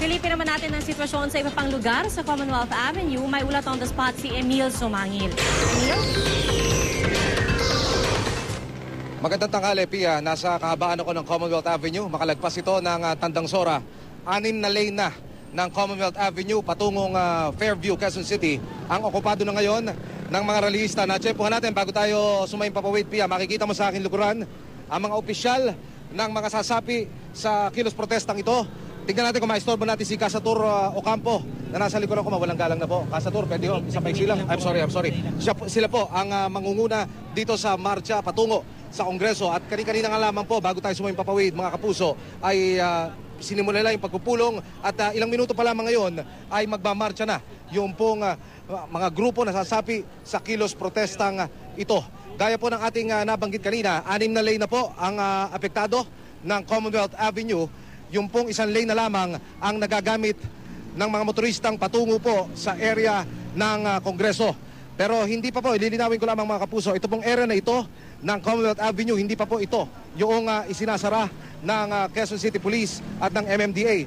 Silipin naman natin ang sitwasyon sa iba pang lugar sa Commonwealth Avenue. May ulat on the spot si Emil Sumangil. Emil? Magandang tanghali, Pia. Nasa kahabaan ako ng Commonwealth Avenue. Makalagpas ito ng Tandang Sora. 6 na lane na ng Commonwealth Avenue patungong Fairview, Quezon City. Ang okupado na ngayon ng mga rallyista. Na-chepuhan natin bago tayo sumayong papawid, Pia. Makikita mo sa akin lukuran ang mga opisyal ng mga sasapi sa kilos protestang ito. Tingnan natin kung maistorbo natin si Casator Ocampo na nasa likuran ko. Mawalang galang na po. Casator, pwede ho, isang paiksi lang. I'm sorry. Sila po ang mangunguna dito sa marcha patungo sa Kongreso. At kanina nga lamang po, bago tayo sumayong papawid, mga kapuso, ay sinimula nila yung pagpupulong at ilang minuto pa lamang ngayon ay magmamarcha na yung pong mga grupo na sasapi sa kilos protestang ito. Gaya po ng ating nabanggit kanina, 6 na lane na po ang apektado ng Commonwealth Avenue. Yung pong 1 lane na lamang ang nagagamit ng mga motoristang patungo po sa area ng Kongreso. Pero hindi pa po, ililinawin ko lamang mga kapuso, ito pong area na ito ng Commonwealth Avenue, hindi pa po ito yung isinasara ng Quezon City Police at ng MMDA.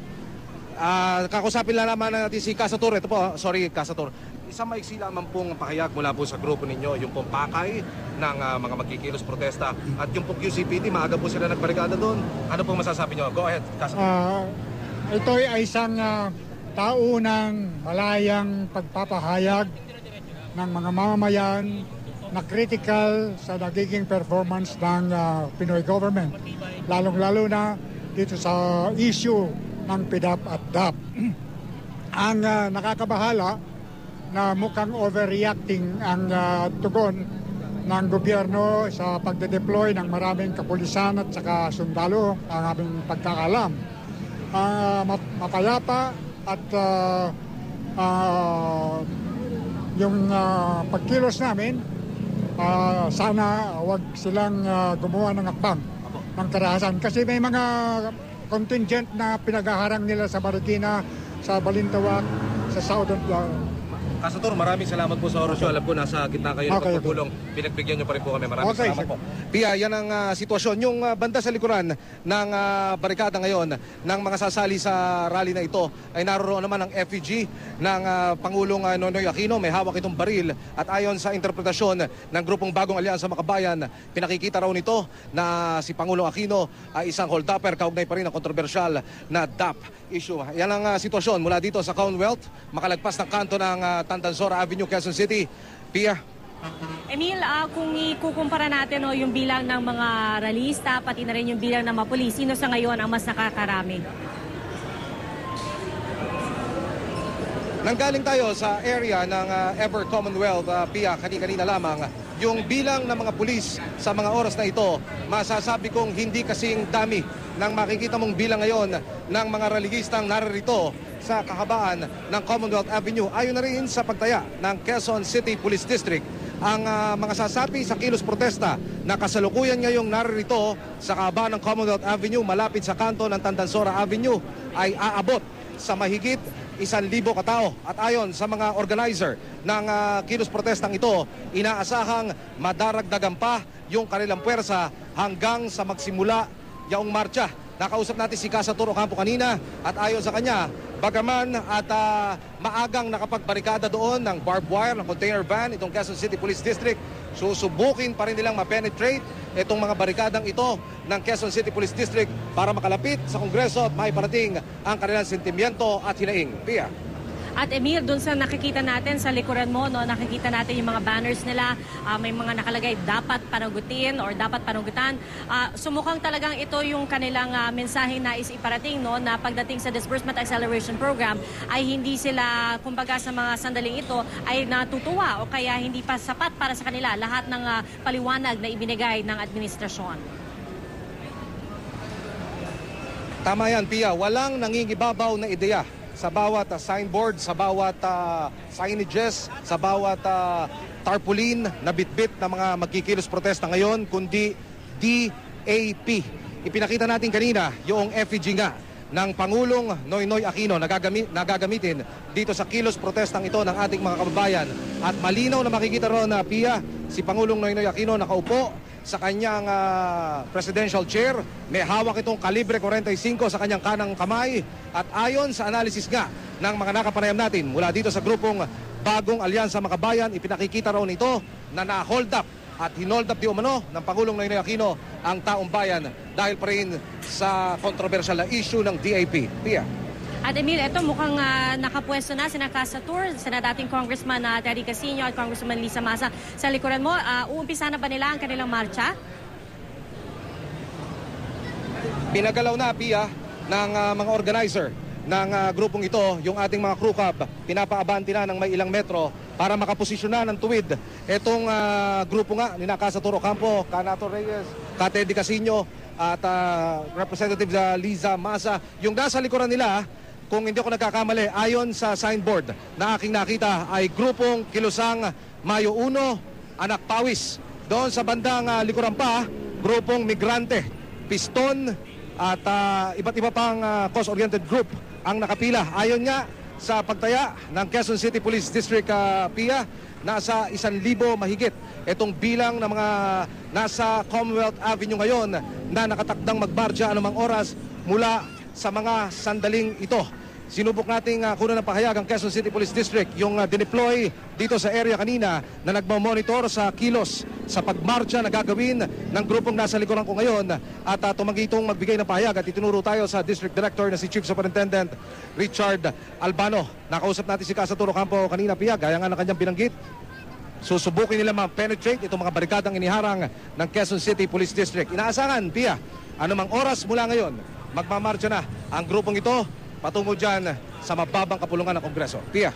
Kakusapin lang naman natin si Casator. Ito po, sorry Casator. Isang maiksi lamang pong pakayag mula po sa grupo ninyo, yung pong pakay ng mga magkikilos protesta at yung pong QCPD, maaga po sila nagbarikada doon. Ano pong masasabi nyo? Go ahead, Casator. Ito ay isang taunang malayang pagpapahayag ng mga mamamayan na critical sa nagiging performance ng Pinoy government. Lalong-lalo na dito sa issue ng PDAP at DAP. Ang nakakabahala na mukhang overreacting ang tugon ng gobyerno sa pagde-deploy ng maraming kapulisan at saka sundalo, ang aming pagkakalam. Mapayapa at yung pagkilos namin, sana wag silang gumawa ng akbang ng karahasan. Kasi may mga contingent na pinaghaharang nila sa Marikina, sa Balintawak, sa Southern Casator, maraming salamat po sa orasyon. Alam ko nasa gitna kayo ng pagpupulong. Pinagbigyan nyo pa rin po kami. Maraming salamat po. Pia, yan ang sitwasyon. Yung banda sa likuran ng barikada ngayon ng mga sasali sa rally na ito ay naroon naman ang effigy ng Pangulong Noynoy Aquino. May hawak itong baril at ayon sa interpretasyon ng grupong Bagong Alyansa Makabayan, pinakikita raw nito na si Pangulong Aquino ay isang hold-upper, kaugnay pa rin ang kontrobersyal na DAP issue. Yan ang sitwasyon mula dito sa Commonwealth, makalagpas ng kanto ng Tandang Sora Avenue, Quezon City. Pia. Emil, kung ikukumpara natin yung bilang ng mga rallyista, pati na rin yung bilang ng mga pulis, sino sa ngayon ang mas nakakarami? Nanggaling tayo sa area ng Ever Commonwealth, Pia, kanina lamang. Yung bilang ng mga pulis sa mga oras na ito, masasabi kong hindi kasing dami ng makikita mong bilang ngayon ng mga rallyistang naririto sa kahabaan ng Commonwealth Avenue. Ayon na rin sa pagtaya ng Quezon City Police District, ang mga sasapi sa kilos protesta na kasalukuyan ngayong naririto sa kahabaan ng Commonwealth Avenue malapit sa kanto ng Tandang Sora Avenue ay aabot sa mahigit 1,000 katao. At ayon sa mga organizer ng kilos protestang ito, inaasahang madaragdagan pa yung kanilang puwersa hanggang sa magsimula yaong marcha. Nakausap natin si Casator Ocampo kanina at ayon sa kanya, bagaman at maagang nakapagbarikada doon ng barbed wire, ng container van, itong Quezon City Police District, susubukin pa rin nilang ma-penetrate itong mga barikadang ito ng Quezon City Police District para makalapit sa Kongreso at maiparating ang kanilang sentimiento at hinaing. Pia. At Emil, dun sa nakikita natin sa likuran mo, nakikita natin yung mga banners nila, may mga nakalagay dapat panagutin or dapat panugutan. Sumukhang talagang ito yung kanilang mensahe na iparating, na pagdating sa Disbursement Acceleration Program ay hindi sila, kumbaga sa mga sandaling ito, ay natutuwa o kaya hindi pa sapat para sa kanila lahat ng paliwanag na ibinigay ng administrasyon. Tama yan, Pia. Walang nangingibabaw na ideya sa bawat signboard, sa bawat signages, sa bawat tarpaulin na bitbit na mga magkikilos protesta ngayon, kundi DAP. Ipinakita natin kanina yung effigy nga ng Pangulong Noynoy Aquino na gagamitin dito sa kilos protestang ito ng ating mga kababayan. At malinaw na makikita ron na, Pia, si Pangulong Noynoy Aquino nakaupo sa kanyang presidential chair. May hawak itong kalibre 45 sa kanyang kanang kamay. At ayon sa analysis nga ng mga nakapanayam natin mula dito sa grupong Bagong Alyansa Makabayan, ipinakikita raw nito na na-hold up at hinold up di umano ng Pangulong Noynoy Aquino ang taong bayan dahil pa rin sa kontrobersyal na issue ng DAP. Pia. At Emil, ito mukhang nakapwesto na si Casa Tour, sina dating Congressman Terry Casino at Congressman Lisa Masa sa likuran mo. Uumpisa na ba nila ang kanilang marcha? Pinagalaw na, Pia, ng mga organizer ng grupong ito, yung ating mga crew cab, pinapaabanti na ng may ilang metro para makaposisyon na ng tuwid. Itong grupo nga, ni Casa Tour Ocampo, Canato Reyes, Teddy Casino, at Representative Liza Masa. Yung nasa likuran nila, kung hindi ako nagkakamali, ayon sa signboard na aking nakita, ay grupong Kilusang Mayo 1, Anak Pawis. Doon sa bandang likuran pa, grupong Migrante, Piston, at iba't iba pang cause-oriented group ang nakapila. Ayon nga sa pagtaya ng Quezon City Police District, Pia, nasa 1,000 mahigit itong bilang ng mga nasa Commonwealth Avenue ngayon na nakatakdang magbarja anumang oras mula sa mga sandaling ito. Sinubok nating kunan ng pahayag ang Quezon City Police District, yung dineploy dito sa area kanina na nagmamonitor sa kilos sa pagmarcha na gagawin ng grupong nasa likuran ko ngayon, at tumanggi itong magbigay ng pahayag at itinuro tayo sa District Director na si Chief Superintendent Richard Albano. Nakausap natin si Casa Tour Ocampo kanina, Pia, gaya nga ng kanyang binanggit. Susubukin nila ma-penetrate itong mga barikadang iniharang ng Quezon City Police District. Inaasahan, Pia, anumang oras mula ngayon, magmamarcha na ang grupong ito patungo dyan sa mababang kapulungan ng Kongreso. Pia.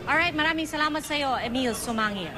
Alright, maraming salamat sa iyo, Emil Sumangil.